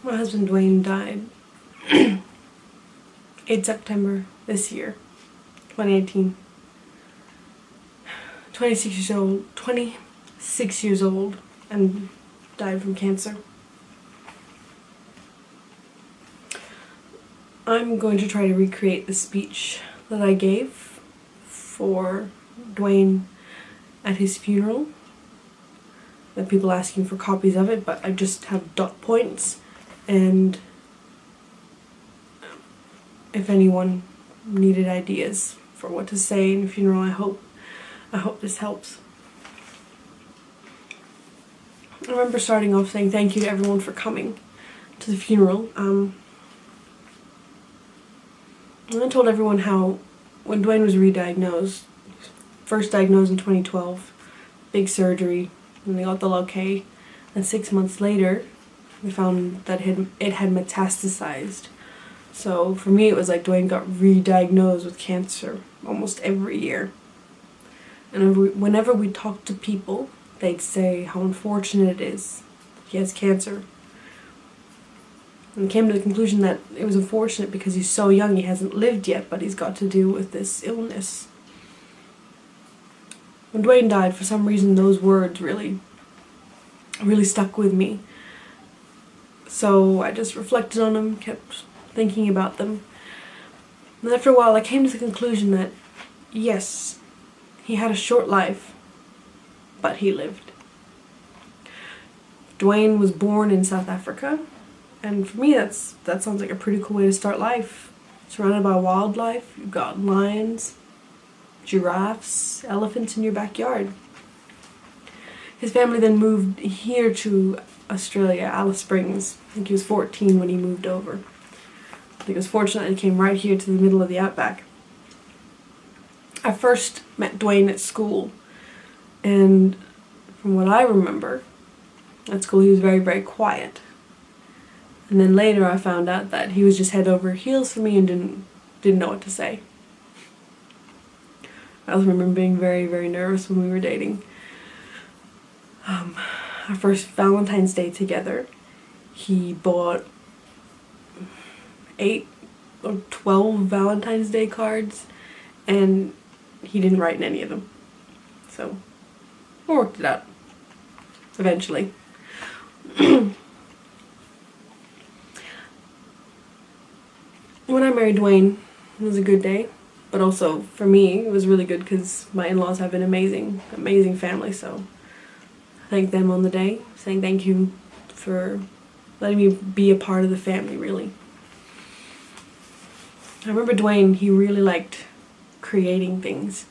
My husband Dwayne died 8 September this year, 2018. 26 years old, and died from cancer. I'm going to try to recreate the speech that I gave for Dwayne at his funeral. There are people asking for copies of it, but I just have dot points, and if anyone needed ideas for what to say in a funeral, I hope this helps. I remember starting off saying thank you to everyone for coming to the funeral. And I told everyone how when Dwayne was re-diagnosed, first diagnosed in 2012, big surgery, and they got the okay, and 6 months later we found that it had metastasized. So for me it was like Dwayne got re-diagnosed with cancer almost every year. And whenever we talked to people, they'd say how unfortunate it is he has cancer. And came to the conclusion that it was unfortunate because he's so young, he hasn't lived yet, but he's got to deal with this illness. When Dwayne died, for some reason those words really stuck with me. So I just reflected on them, kept thinking about them. And after a while I came to the conclusion that, yes, he had a short life, but he lived. Dwayne was born in South Africa, and for me that sounds like a pretty cool way to start life. Surrounded by wildlife, you've got lions, giraffes, elephants in your backyard. His family then moved here to Australia, Alice Springs. I think he was 14 when he moved over. I think it was fortunate he came right here to the middle of the outback. I first met Dwayne at school, and from what I remember, at school he was very, very quiet. And then later I found out that he was just head over heels for me and didn't know what to say. I also remember being very, very nervous when we were dating. Our first Valentine's Day together, he bought 8 or 12 Valentine's Day cards, and he didn't write in any of them. So, we worked it out. Eventually. When I married Dwayne, it was a good day. But also, for me, it was really good because my in-laws have been amazing, amazing family, so I thank them on the day, saying thank you for letting me be a part of the family, really. I remember Dwayne, he really liked creating things,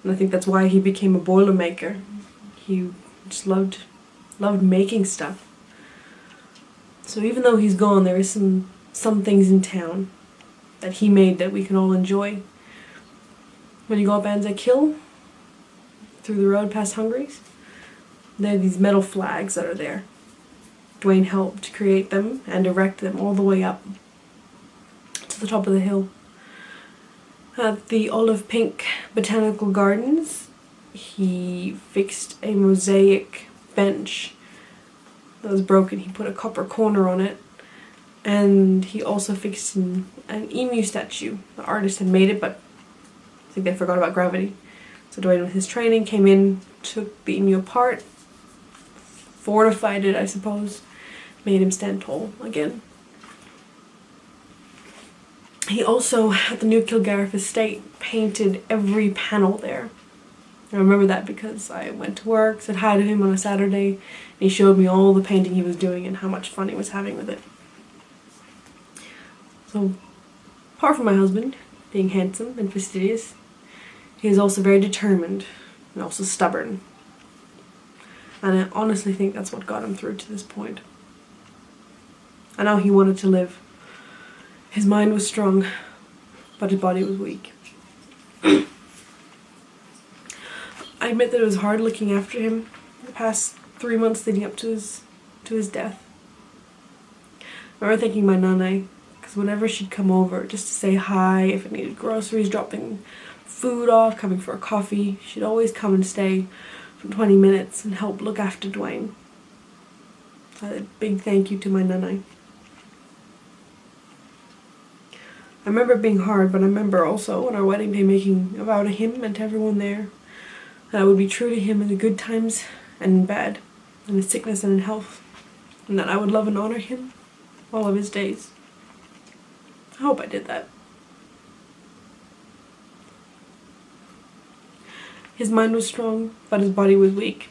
and I think that's why he became a Boilermaker. He just loved making stuff. So even though he's gone, there is some things in town that he made that we can all enjoy. When you go up Anzac Hill, through the road past Hungry's, there are these metal flags that are there. Dwayne helped create them and erect them all the way up to the top of the hill. At the Olive Pink Botanical Gardens, he fixed a mosaic bench that was broken. He put a copper corner on it, and he also fixed an emu statue. The artist had made it, but I think they forgot about gravity. So Dwayne, with his training, came in, took the emu apart, fortified it, I suppose, made him stand tall again. He also, at the New Kilgariff estate, painted every panel there. I remember that because I went to work, said hi to him on a Saturday, and he showed me all the painting he was doing and how much fun he was having with it. So, apart from my husband being handsome and fastidious, he is also very determined and also stubborn. And I honestly think that's what got him through to this point. I know he wanted to live. His mind was strong, but his body was weak. I admit that it was hard looking after him the past 3 months leading up to his death. I remember thanking my nana, because whenever she'd come over just to say hi, if it needed groceries, dropping food off, coming for a coffee, she'd always come and stay for 20 minutes and help look after Dwayne. A big thank you to my nana. I remember it being hard, but I remember also on our wedding day making a vow to him and to everyone there that I would be true to him in the good times and in bad, in his sickness and in health, and that I would love and honor him all of his days. I hope I did that. His mind was strong, but his body was weak.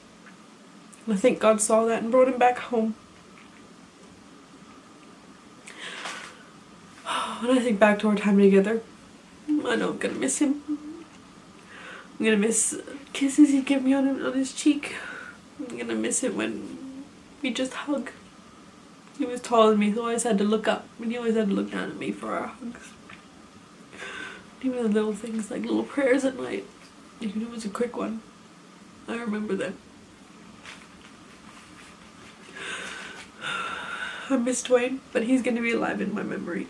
And I think God saw that and brought him back home. When I think back to our time together, I know I'm gonna miss him. I'm gonna miss kisses he'd give me on his cheek. I'm gonna miss it when we just hug. He was taller than me, so I always had to look up, and he always had to look down at me for our hugs. Even the little things like little prayers at night, even if it was a quick one, I remember them. I miss Dwayne, but he's gonna be alive in my memory.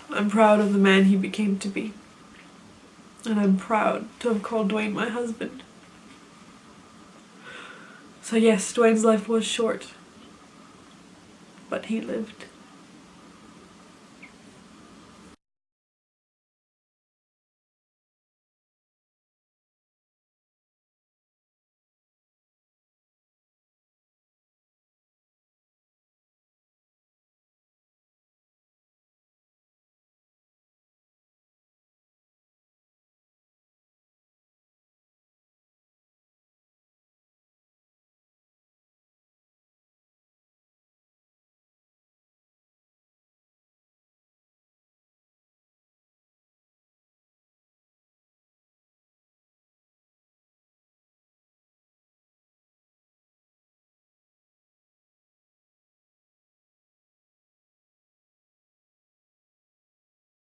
I'm proud of the man he became to be. And I'm proud to have called Dwayne my husband. So yes, Dwayne's life was short, but he lived.